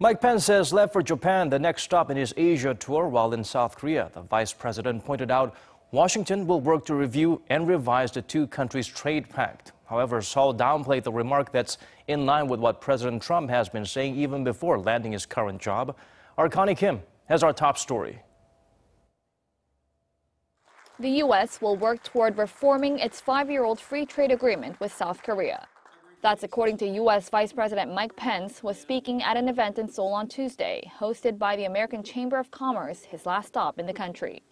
Mike Pence has left for Japan, the next stop in his Asia tour, while in South Korea. The vice president pointed out Washington will work to review and revise the two countries' trade pact. However, Seoul downplayed the remark that's in line with what President Trump has been saying even before landing his current job. Our Connie Kim has our top story. The U.S. will work toward reforming its 5-year-old free trade agreement with South Korea. That's according to U.S. Vice President Mike Pence, who was speaking at an event in Seoul on Tuesday, hosted by the American Chamber of Commerce, his last stop in the country.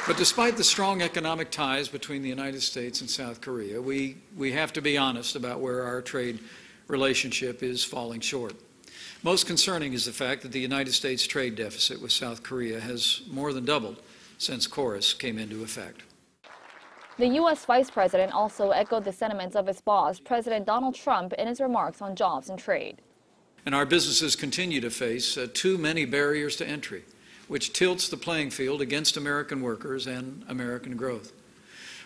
But despite the strong economic ties between the United States and South Korea, we have to be honest about where our trade relationship is falling short. Most concerning is the fact that the United States trade deficit with South Korea has more than doubled since KORUS came into effect. The U.S. Vice President also echoed the sentiments of his boss, President Donald Trump, in his remarks on jobs and trade. And our businesses continue to face too many barriers to entry, which tilts the playing field against American workers and American growth.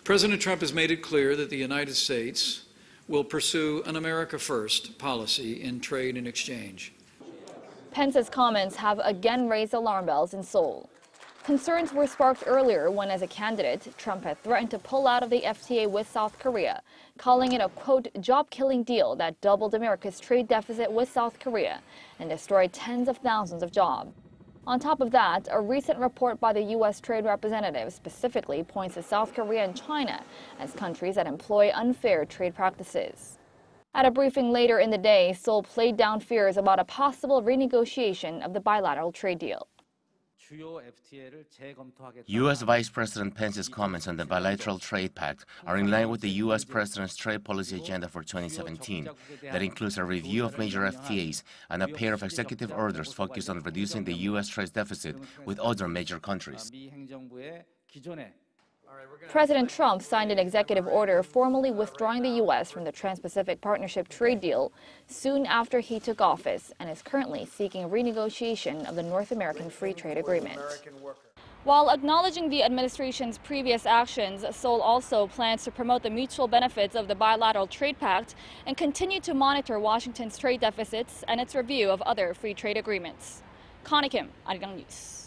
President Trump has made it clear that the United States will pursue an America First policy in trade and exchange. Pence's comments have again raised alarm bells in Seoul. Concerns were sparked earlier when, as a candidate, Trump had threatened to pull out of the FTA with South Korea, calling it a, quote, job-killing deal that doubled America's trade deficit with South Korea and destroyed tens of thousands of jobs. On top of that, a recent report by the U.S. Trade Representative specifically points to South Korea and China as countries that employ unfair trade practices. At a briefing later in the day, Seoul played down fears about a possible renegotiation of the bilateral trade deal. U.S. Vice President Pence's comments on the bilateral trade pact are in line with the U.S. President's trade policy agenda for 2017 that includes a review of major FTAs and a pair of executive orders focused on reducing the U.S. trade deficit with other major countries. President Trump signed an executive order formally withdrawing the U.S. from the Trans-Pacific Partnership trade deal soon after he took office and is currently seeking renegotiation of the North American Free Trade Agreement. While acknowledging the administration's previous actions, Seoul also plans to promote the mutual benefits of the bilateral trade pact and continue to monitor Washington's trade deficits and its review of other free trade agreements. Connie Kim, Arirang News.